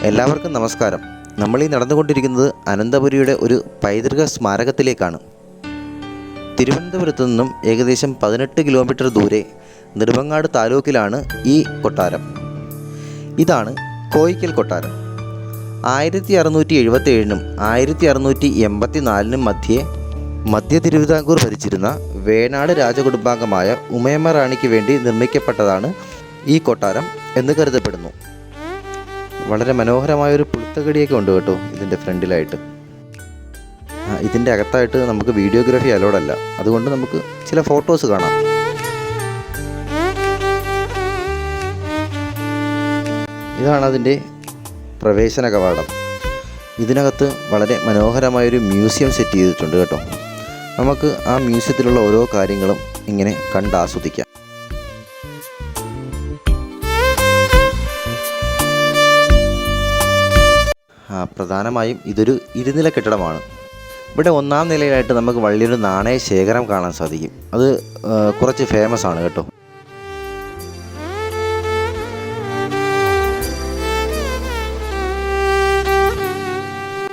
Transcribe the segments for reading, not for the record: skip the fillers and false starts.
എല്ലാവർക്കും നമസ്കാരം. നമ്മൾ ഈ നടന്നുകൊണ്ടിരിക്കുന്നത് അനന്തപുരിയുടെ ഒരു പൈതൃക സ്മാരകത്തിലേക്കാണ്. തിരുവനന്തപുരത്തു നിന്നും ഏകദേശം 18 കിലോമീറ്റർ ദൂരെ നെടുമങ്ങാട് താലൂക്കിലാണ് ഈ കൊട്ടാരം. ഇതാണ് കോയിക്കൽ കൊട്ടാരം. 1677 1684 മധ്യ തിരുവിതാംകൂർ ഭരിച്ചിരുന്ന വേണാട് രാജകുടുംബാംഗമായ ഉമയമ്മ റാണിക്ക് വേണ്ടി നിർമ്മിക്കപ്പെട്ടതാണ് ഈ കൊട്ടാരം എന്ന് കരുതപ്പെടുന്നു. വളരെ മനോഹരമായൊരു പുൽത്തകടിയൊക്കെ ഉണ്ട് കേട്ടോ ഇതിൻ്റെ ഫ്രണ്ടിലായിട്ട്. ഇതിൻ്റെ അകത്തായിട്ട് നമുക്ക് വീഡിയോഗ്രാഫി അലോഡല്ല, അതുകൊണ്ട് നമുക്ക് ചില ഫോട്ടോസ് കാണാം. ഇതാണ് അതിൻ്റെ പ്രവേശന കവാടം. ഇതിനകത്ത് വളരെ മനോഹരമായൊരു മ്യൂസിയം സെറ്റ് ചെയ്തിട്ടുണ്ട് കേട്ടോ. നമുക്ക് ആ മ്യൂസിയത്തിലുള്ള ഓരോ കാര്യങ്ങളും ഇങ്ങനെ കണ്ടാസ്വദിക്കാം. പ്രധാനമായും ഇതൊരു ഇരുനില കെട്ടിടമാണ്. ഇവിടെ 1-ാം നിലയിലായിട്ട് നമുക്ക് വലിയൊരു നാണയ ശേഖരം കാണാൻ സാധിക്കും. അത് കുറച്ച് ഫേമസ് ആണ് കേട്ടോ.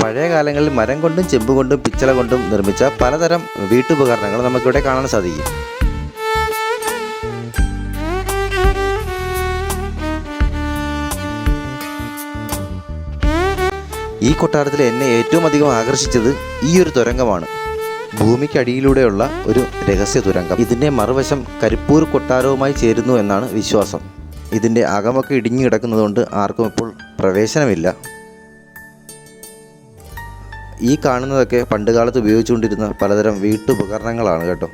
പഴയ കാലങ്ങളിൽ മരം കൊണ്ടും ചെമ്പ് കൊണ്ടും പിച്ചള കൊണ്ടും നിർമ്മിച്ച പലതരം വീട്ടുപകരണങ്ങൾ നമുക്കിവിടെ കാണാൻ സാധിക്കും. ഈ കൊട്ടാരത്തിൽ എന്നെ ഏറ്റവും അധികം ആകർഷിച്ചത് ഈ ഒരു തുരങ്കമാണ്. ഭൂമിക്കടിയിലൂടെയുള്ള ഒരു രഹസ്യ തുരങ്കം. ഇതിൻ്റെ മറുവശം കരിപ്പൂർ കൊട്ടാരവുമായി ചേരുന്നു എന്നാണ് വിശ്വാസം. ഇതിൻ്റെ അകമൊക്കെ ഇടിഞ്ഞു കിടക്കുന്നതുകൊണ്ട് ആർക്കും ഇപ്പോൾ പ്രവേശനമില്ല. ഈ കാണുന്നതൊക്കെ പണ്ടുകാലത്ത് ഉപയോഗിച്ചുകൊണ്ടിരുന്ന പലതരം വീട്ടുപകരണങ്ങളാണ് കേട്ടോ.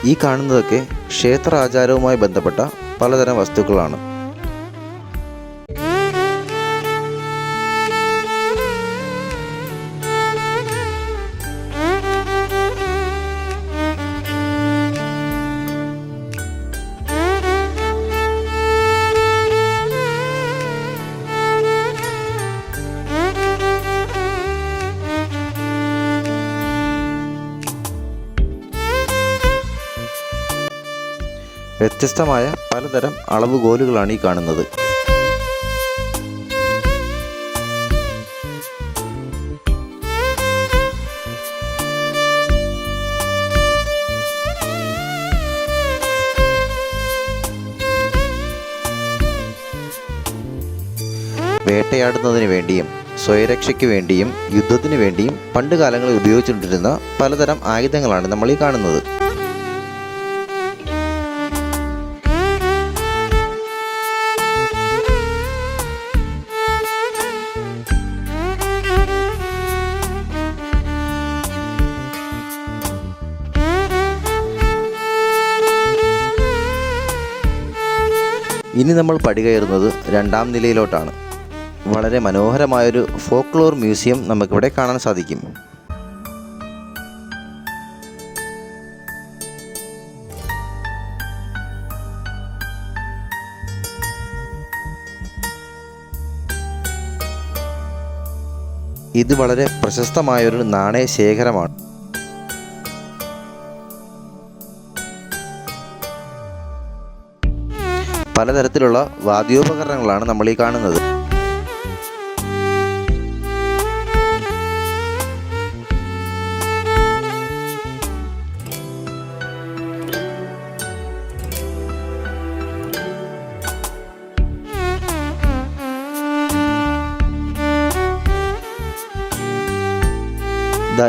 ഈ കാണുന്നതൊക്കെ ക്ഷേത്ര ആചാരവുമായി ബന്ധപ്പെട്ട പലതരം വസ്തുക്കളാണ്. വ്യത്യസ്തമായ പലതരം അളവുകോലുകളാണ് ഈ കാണുന്നത്. വേട്ടയാടുന്നതിന് വേണ്ടിയും സ്വയരക്ഷയ്ക്ക് വേണ്ടിയും യുദ്ധത്തിന് വേണ്ടിയും പണ്ട് കാലങ്ങളിൽ ഉപയോഗിച്ചുകൊണ്ടിരുന്ന പലതരം ആയുധങ്ങളാണ് നമ്മൾ ഈ കാണുന്നത്. ഇനി നമ്മൾ പടി കയറുന്നത് 2-ാം നിലയിലോട്ടാണ്. വളരെ മനോഹരമായൊരു ഫോക്ലോർ മ്യൂസിയം നമുക്കിവിടെ കാണാൻ സാധിക്കും. ഇത് വളരെ പ്രശസ്തമായൊരു നാണയ ശേഖരമാണ്. പലതരത്തിലുള്ള വാദ്യോപകരണങ്ങളാണ് നമ്മൾ ഈ കാണുന്നത്.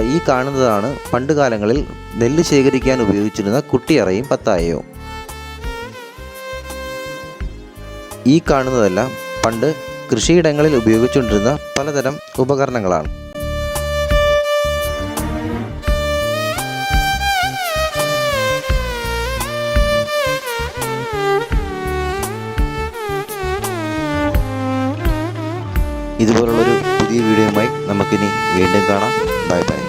ഈ കാണുന്നതാണ് പണ്ട് കാലങ്ങളിൽ നെല്ല് ശേഖരിക്കാൻ ഉപയോഗിച്ചിരുന്ന കുട്ടിയറയും പത്തായവും. ഈ കാണുന്നതെല്ലാം പണ്ട് കൃഷിയിടങ്ങളിൽ ഉപയോഗിച്ചുകൊണ്ടിരുന്ന പലതരം ഉപകരണങ്ങളാണ്. ഇതുപോലുള്ളൊരു പുതിയ വീഡിയോയുമായി നമുക്കിനി വീണ്ടും കാണാം. Bye bye.